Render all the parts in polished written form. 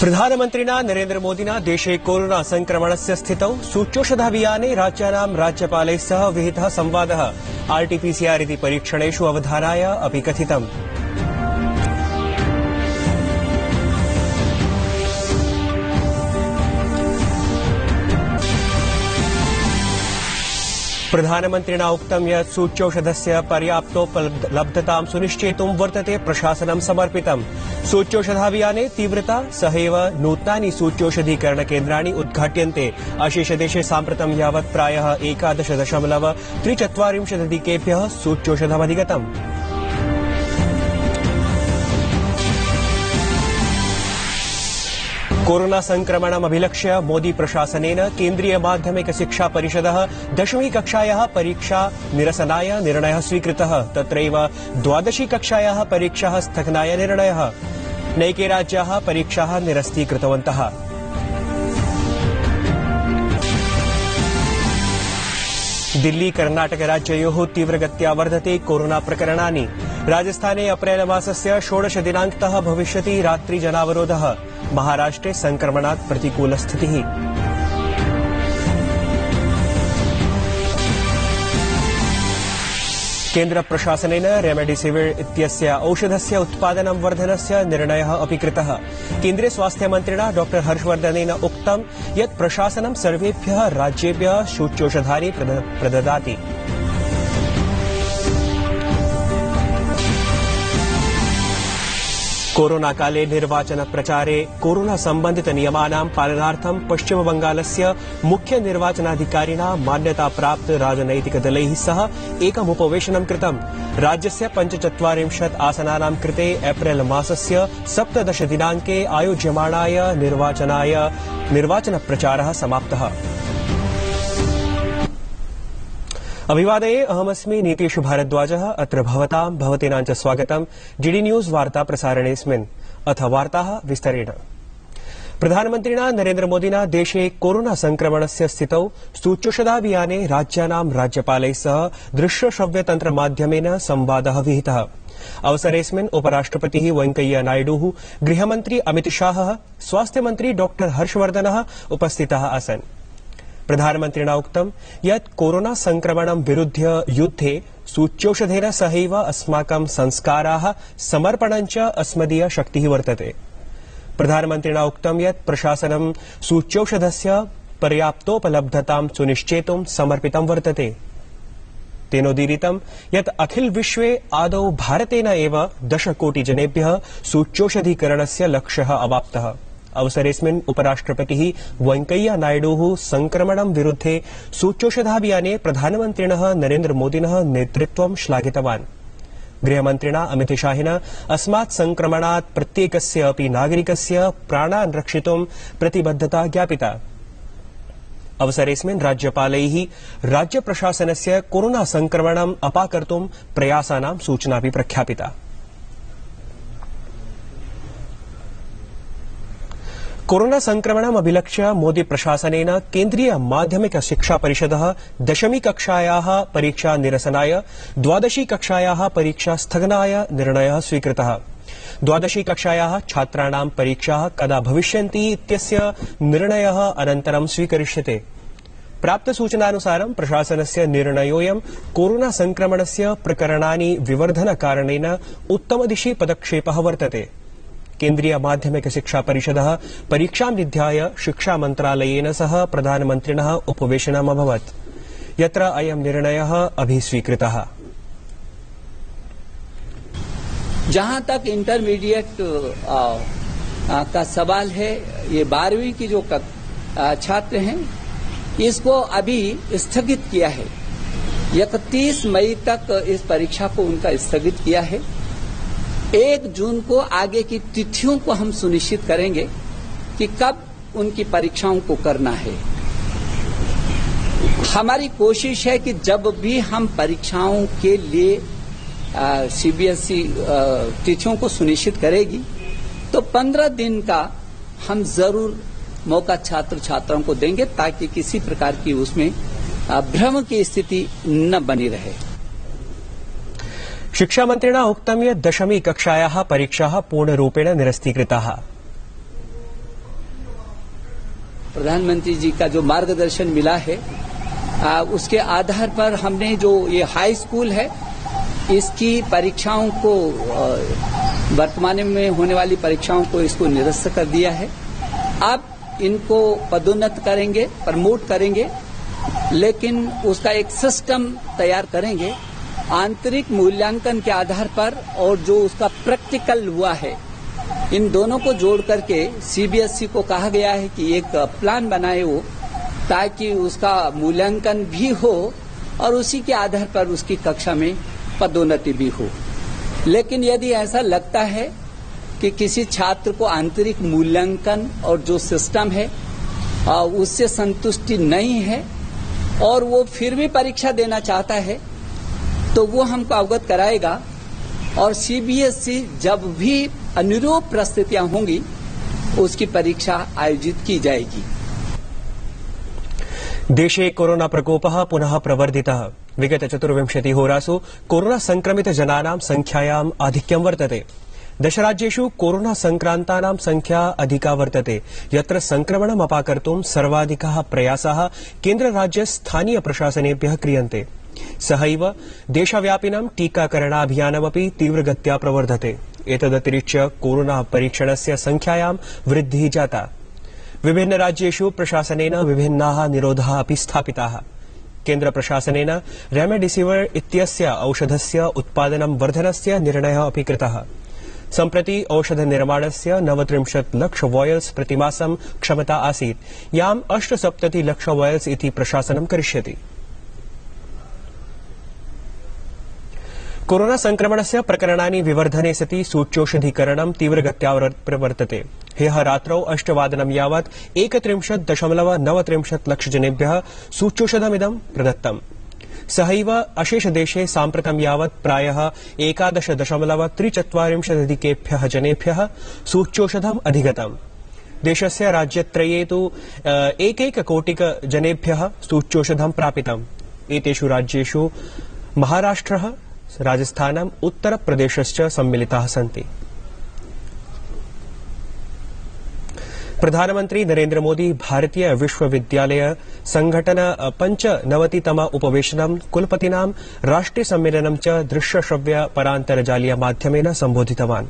प्रधानमन्त्रिणा नरेन्द्र मोदिना देशे कोरोना संक्रमणस्य स्थितौ सूच्यौषधाभियाने राज्यानां राज्यपालैः सह विहितः संवादः आरटीपीसीआर इति परीक्षणेषु अवधानाय अपि कथितम्। प्रधानमन्त्रिणा उक्तं यत् सूच्यौषधस्य पर्याप्तोपलब्धतां सुनिश्चेतुं वर्तते प्रशासनं समर्पितम्। सूच्यौषधाभियाने तीव्रता सहैव नूतनानि सूच्यौषधीकरणकेन्द्राणि उद्घाट्यन्ते। अशेषदेशे साम्प्रतं यावत् प्रायः 11.43% सूच्यौषधमधिगतम्। कोरोना संक्रमणम् अभिलक्ष्य मोदी प्रशासनेन केन्द्रीय माध्यमिक शिक्षा परिषदः 10वीं कक्षायाः परीक्षा निरसनाय निर्णयः स्वीकृतः। तत्रैव 12वीं कक्षायाः परीक्षाः स्थगनाय निर्णयः। नैके राज्याः परीक्षाः निरस्तीकृतवन्तः। दिल्ली कर्नाटक राज्ययोः तीव्रगत्या वर्धते कोरोना प्रकरणानि। राजस्थाने अप्रैल मासस्य 16 दिनाङ्कतः भविष्यति रात्रिजनावरोधः। महाराष्ट्रे संक्रमणात् प्रतिकूलस्थितिः। केन्द्र प्रशासनेन रेमडेसिविर इत्यस्य औषधस्य उत्पादनं वर्धनस्य निर्णयः अपि कृतः। केन्द्रीय स्वास्थ्यमन्त्रिणा डॉ हर्षवर्धनेन उक्तं यत् प्रशासनं सर्वेभ्यः राज्येभ्यः सूच्यौषधानि प्रददाति। कोरोना काले निर्वाचन प्रचारे कोरोना संबंधित नियमानां पालनार्थं पश्चिमबंगालस्य मुख्य निर्वाचनाधिकारिणा मान्यता प्राप्त राजनैतिकदलैः सह एकमुपवेशनं कृतम्। राज्यस्य 45 आसनानां कृते एप्रिल मासस्य 17 दिनाङ्के आयोज्यमाणाय निर्वाचन प्रचारः समाप्तः। अभिवादये, अहमस्मि नीतीश भारद्वाजः। अत्र भवतीनां च स्वागतम् डीडी न्यूज वार्ता प्रसारणेऽस्मिन्। अथ वार्ताः विस्तरेण। प्रधानमन्त्रिणा नरेन्द्र मोदिना देशे कोरोना संक्रमणस्य स्थितौ सूच्यौषधाभियाने राज्यानां राज्यपालैः सह दृश्यश्रव्यतन्त्रमाध्यमेन संवादः विहितः। अवसरेऽस्मिन् उपराष्ट्रपतिः वेंकैया नायडुः, गृहमन्त्री अमितशाहः, स्वास्थ्यमन्त्री डॉ हर्षवर्धनः उपस्थिताः आसन्। प्रधानमन्त्रिणा उक्तं यत् कोरोना संक्रमणं विरुध्य युद्धे सूच्यौषधेन सहैव अस्माकं संस्काराः समर्पणं च अस्मदीय शक्तिः वर्तते। प्रधानमन्त्रिणा उक्तं यत् प्रशासनं सूच्यौषधस्य पर्याप्तोपलब्धतां सुनिश्चेतुं समर्पितं वर्तते। तेनोदीरितं यत् अखिल विश्वे आदौ भारतेन एव 10 कोटि जनेभ्यः सूच्यौषधीकरणस्य लक्ष्यः अवाप्तः। अवसरेऽस्मिन् उपराष्ट्रपतिः वेंकैया नायडुः संक्रमणं विरुद्धे सूच्यौषधाभियाने प्रधानमन्त्रिणः नरेन्द्र मोदिनः नेतृत्वं श्लाघितवान्। गृहमन्त्रिणा अमितशाहेन अस्मात् संक्रमणात् प्रत्येकस्य अपि नागरिकस्य प्राणान् रक्षितुं प्रतिबद्धता ज्ञापिता। अवसरेऽस्मिन् राज्यपालैः राज्यप्रशासनस्य कोरोना संक्रमणम् अपाकर्तुं प्रयासानां सूचनापि प्रख्यापिता। कोरोना संक्रमणम् अभिलक्ष्य मोदी प्रशासनेन केन्द्रीय माध्यमिक शिक्षा परिषदः 10वीं कक्षायाः परीक्षा निरसनाय 12वीं कक्षायाः परीक्षा स्थगनाय निर्णयः स्वीकृतः। 12वीं कक्षायाः छात्राणां परीक्षाः कदा भविष्यन्ति इत्यस्य निर्णयः अनन्तरं स्वीकरिष्यते। प्राप्तसूचनानुसारं प्रशासनस्य निर्णयोऽयं कोरोना संक्रमणस्य प्रकरणानि विवर्धनकारणेन उत्तमदिशि पदक्षेपः वर्तते। केन्द्रीय माध्यमिक शिक्षा परिषदः परीक्षां निध्याय शिक्षा मन्त्रालयेन सह प्रधानमन्त्रिणः उपवेशनम् अभवत्, यत्र अयं निर्णयः अभिस्वीकृतः। जहां तक इंटरमीडिएट का सवाल है, ये 12वीं की जो छात्र हैं इसको अभी स्थगित किया है। 31 मई तक इस परीक्षा को उनका स्थगित किया है। 1 जून को आगे की तिथियों को हम सुनिश्चित करेंगे कि कब उनकी परीक्षाओं को करना है। हमारी कोशिश है कि जब भी हम परीक्षाओं के लिए सीबीएसई तिथियों को सुनिश्चित करेगी तो 15 दिन का हम जरूर मौका छात्र छात्राओं को देंगे ताकि किसी प्रकार की उसमें भ्रम की स्थिति न बनी रहे। शिक्षामन्त्रिणा उक्तं यत् 10वीं कक्षायाः परीक्षाः पूर्णरूपेण निरस्तीकृताः। प्रधानमंत्री जी का जो मार्गदर्शन मिला है उसके आधार पर हमने जो ये हाई स्कूल है इसकी परीक्षाओं को वर्तमान में होने वाली परीक्षाओं को इसको निरस्त कर दिया है। अब इनको पदोन्नत करेंगे, प्रमोट करेंगे, लेकिन उसका एक सिस्टम तैयार करेंगे आंतरिक मूल्यांकन के आधार पर और जो उसका प्रैक्टिकल हुआ है इन दोनों को जोड़ करके सीबीएसई को कहा गया है कि एक प्लान बनाए वो, ताकि उसका मूल्यांकन भी हो और उसी के आधार पर उसकी कक्षा में पदोन्नति भी हो। लेकिन यदि ऐसा लगता है कि किसी छात्र को आंतरिक मूल्यांकन और जो सिस्टम है उससे संतुष्टि नहीं है और वो फिर भी परीक्षा देना चाहता है तो वो हमको अवगत कराएगा और सीबीएसई जब भी अनुरूप परिस्थितियां होंगी उसकी परीक्षा आयोजित की जाएगी। देशे कोरोना प्रकोपः पुनः प्रवर्धितः। विगत 24 होरासु कोरोना संक्रमित जनानां संख्यायाम् आधिक्यं वर्तते। 10 राज्येषु कोरोना संक्रान्तानां संख्या अधिका वर्तते, यत्र संक्रमणम् अपाकर्तुं सर्वाधिकाः प्रयासाः केन्द्रराज्य स्थानीय प्रशासनेभ्यः क्रियन्ते। सहैव देशव्यापिनं टीकाकरणाभियानमपि तीव्रगत्या प्रवर्धते। एतदतिरिच्य कोरोना परीक्षणस्य संख्यायां वृद्धिः जाता। विभिन्न राज्येषु प्रशासनेन विभिन्नाः निरोधाः अपि स्थापिताः। केन्द्र प्रशासनेन रेमडेसिविर इत्यस्य औषधस्य उत्पादनं वर्धनस्य निर्णयः अपि कृतः। सम्प्रति औषध निर्माणस्य 39 लाख वॉयल्स प्रतिमासं क्षमता आसीत्, याम् 78 लाख वॉयल्स इति प्रशासनं करिष्यति। कोरोना संक्रमणस्य प्रकरणानि विवर्धने सति सूच्यौषधीकरणं तीव्रगत्या प्रवर्तते। ह्यः रात्रौ 8 वादनं यावत् 31.93 लाख जनेभ्यः सूच्यौषधमिदं प्रदत्तम्। सहैव अशेष देशे साम्प्रतं यावत् प्रायः 11.43 जनेभ्यः सूच्यौषधम् अधिगतम्। देशस्य राज्यत्रये तु 1 कोटिक जनेभ्यः सूच्यौषधं प्रापितम्। एतेषु राज्येषु महाराष्ट्रः, राजस्थानम्, उत्तरप्रदेशश्च सम्मिलिताः सन्ति। प्रधानमन्त्री नरेन्द्र मोदी भारतीय विश्वविद्यालय संघटन 95तम उपवेशनं कुलपतीनां राष्ट्रिय सम्मेलनं च दृश्यश्रव्य परान्तर्जालीय माध्यमेन सम्बोधितवान्।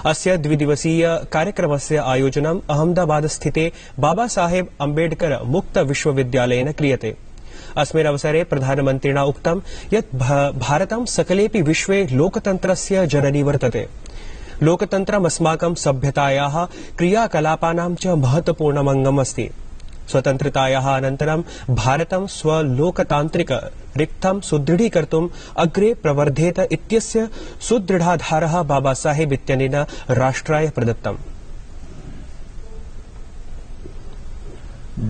अस्य द्विदिवसीय कार्यक्रमस्य आयोजनम् अहमदाबाद स्थिते बाबा साहेब अम्बेडकर मुक्त विश्वविद्यालयेन क्रियते। अस्मिन् अवसरे प्रधानमन्त्रिणा उक्तं यत् भारतं सकलेऽपि विश्वे लोकतन्त्रस्य जननी वर्तते। लोकतन्त्रम् अस्माकं सभ्यतायाः क्रियाकलापानां च महत्वपूर्णमङ्गम् अस्ति। स्वतन्त्रतायाः अनन्तरं भारतं स्वलोकतान्त्रिक रिक्थं सुदृढीकर्तुम् अग्रे प्रवर्धेत इत्यस्य सुदृढाधारः बाबा साहेब इत्यनेन राष्ट्राय प्रदत्तम्।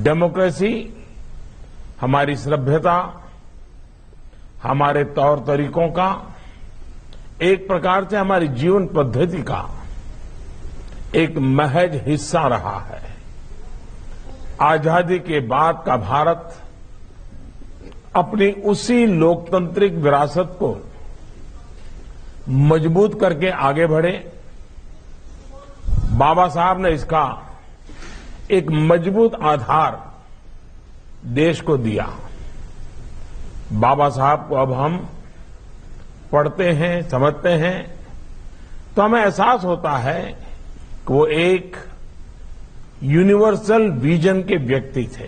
डेमोक्रेसी हमारी सभ्यता, हमारे तौर तरीकों का, एक प्रकार से हमारी जीवन पद्धति का एक महज हिस्सा रहा है। आजादी के बाद का भारत अपनी उसी लोकतांत्रिक विरासत को मजबूत करके आगे बढ़े। बाबा साहब ने इसका एक मजबूत आधार देश को दिया। बाबा साहब को अब हम पढ़ते हैं, समझते हैं तो हमें एहसास होता है कि वो एक यूनिवर्सल विजन के व्यक्ति थे।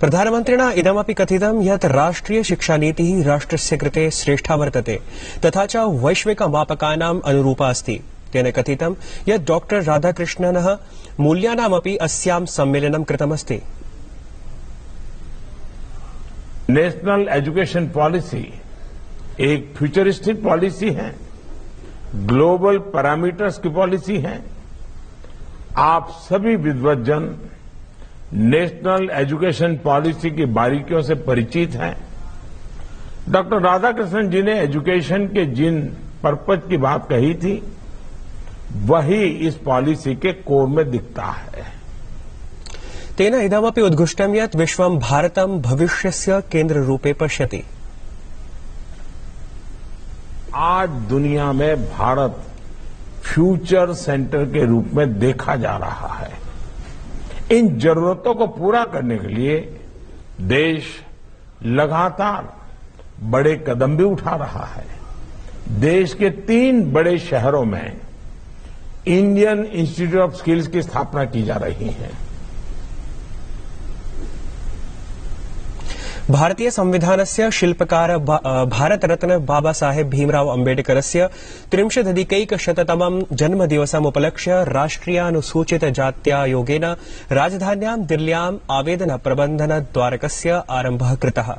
प्रधानमन्त्रिणा इदमपि कथितं यत् राष्ट्रिय शिक्षानीतिः राष्ट्रस्य कृते श्रेष्ठा वर्तते तथा च वैश्विकमापकानाम् अनुरूपा अस्ति। तेन कथितं यत् डॉ राधाकृष्णनः मूल्यानामपि अस्यां सम्मेलनं कृतमस्ति। नेशनल एजुकेशन पॉलिसी एक फ्यूचरिस्टिक पॉलिसी है, ग्लोबल पैरामीटर्स की पॉलिसी है। आप सभी विद्वज्जन नेशनल एजुकेशन पॉलिसी की बारीकियों से परिचित हैं। डॉक्टर राधाकृष्णन जी ने एजुकेशन के जिन पर्पज की बात कही थी वही इस पॉलिसी के कोर में दिखता है। तेन इदमपि उद्घुष्टं यत् विश्वं भारतं भविष्यस्य केन्द्ररूपे पश्यति। आज दुनिया में भारत फ्यूचर सेंटर के रूप में देखा जा रहा है। इन जरूरतों को पूरा करने के लिए देश लगातार बड़े कदम भी उठा रहा है। देश के 3 बड़े शहरों में इंडियन इंस्टीट्यूट ऑफ स्किल्स की स्थापना की जा रही है। भारतीय संविधानस्य शिल्पकार भारतरत्न बाबा साहेब भीमराव अम्बेडकरस्य 30अधिकैकशततमं जन्मदिवसमुपलक्ष्य राष्ट्रियानुसूचित जात्यायोगेन राजधान्यां दिल्ल्याम् आवेदन प्रबन्धन द्वारकस्य आरम्भः कृतः।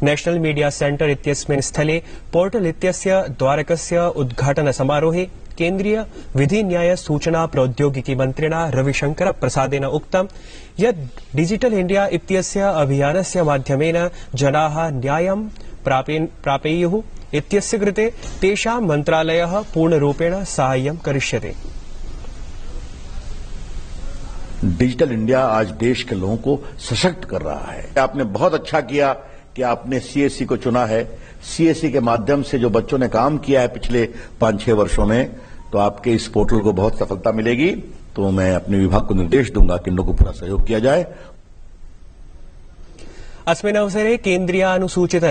नेशनल मीडिया सेंटर इत्यस्मिन् स्थले पोर्टल इत्यस्य द्वारकस्य उद्घाटन समारोहे केन्द्रीय विधि न्याय सूचना प्रौद्योगिकी मन्त्रिणा रविशंकर प्रसादेन उक्तं यत् डिजिटल इंडिया इत्यस्य अभियानस्य माध्यमेन जनाः न्यायं प्रापेयुः इत्यस्य कृते तेषां मन्त्रालयः पूर्णरूपेण साहाय्यं करिष्यति। डिजिटल इंडिया आज देश के लोगों को सशक्त कर रहा है। आपने बहुत अच्छा किया कि आपने सीएससी को चुना है। सीएससी के माध्यम से जो बच्चों ने काम किया है पिछले 5-6 वर्षों में, तो आपके इस पोर्टल को बहुत सफलता मिलेगी। तो मैं अपने विभाग को निर्देश दूंगा कि इन लोगों को पूरा सहयोग किया जाए। अस्मिन् अवसरे केन्द्रीयानुसूचित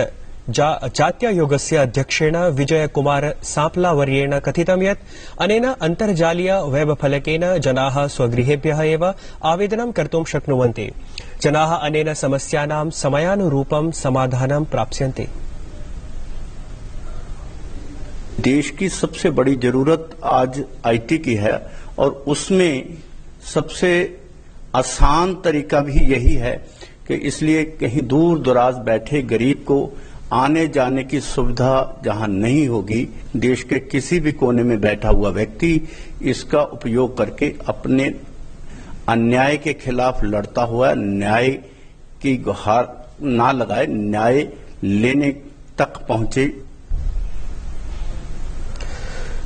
जात्यायोगस्य अध्यक्षेण विजय कुमार साम्पलावर्येण कथितं यत् अनेन अन्तर्जालीय वेबफलकेन जनाः स्वगृहेभ्यः एव आवेदनं कर्तुं शक्नुवन्ति। जनाः अनेन समस्यानां समयानुरूपं समाधानं प्राप्स्यन्ति। देश की सबसे बड़ी जरूरत आज आईटी की है और उसमें सबसे आसान तरीका भी यही है कि इसलिए कहीं दूर दराज बैठे गरीब को आने जाने की सुविधा जहां नहीं होगी, देश के किसी भी कोने में बैठा हुआ व्यक्ति इसका उपयोग करके अपने अन्याय के खिलाफ लड़ता हुआ न्याय की गुहार ना लगाए, न्याय लेने तक पहुंचे।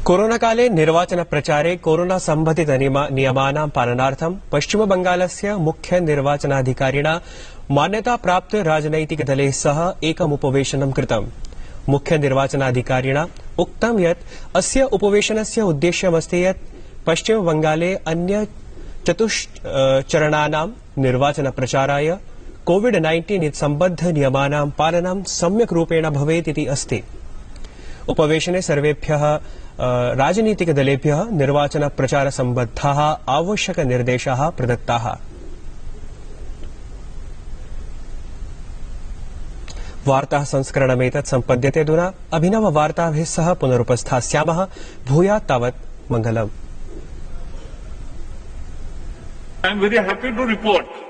कोरोना काले निर्वाचन प्रचारे कोरोना संबंधित नियमानां पालनार्थं पश्चिम बंगालस्य मुख्य निर्वाचनाधिकारिणा मान्यता प्राप्त राजनैतिक दलैः सह एकम् उपवेशनं कृतम्। मुख्य निर्वाचनाधिकारिणा उक्तं यत् अस्य उपवेशनस्य उद्देश्यमस्ति यत् पश्चिम बंगाले अन्य चतुश्चरणानां निर्वाचन प्रचाराय कोविड-19 सम्बद्ध नियमानां पालनं सम्यक् रूपेण भवेत् इति अस्ति। उपवेशने सर्वेभ्यः राजनीतिक दलेभ्यः निर्वाचन प्रचार सम्बद्धाः आवश्यक निर्देशाः प्रदत्ताः। वार्ताः संस्करणमेतत् सम्पद्यते अधुना अभिनव वार्ताभिः सह पुनरुपस्थास्यामः। भूयात् तावत् मङ्गलम्। I am very happy to report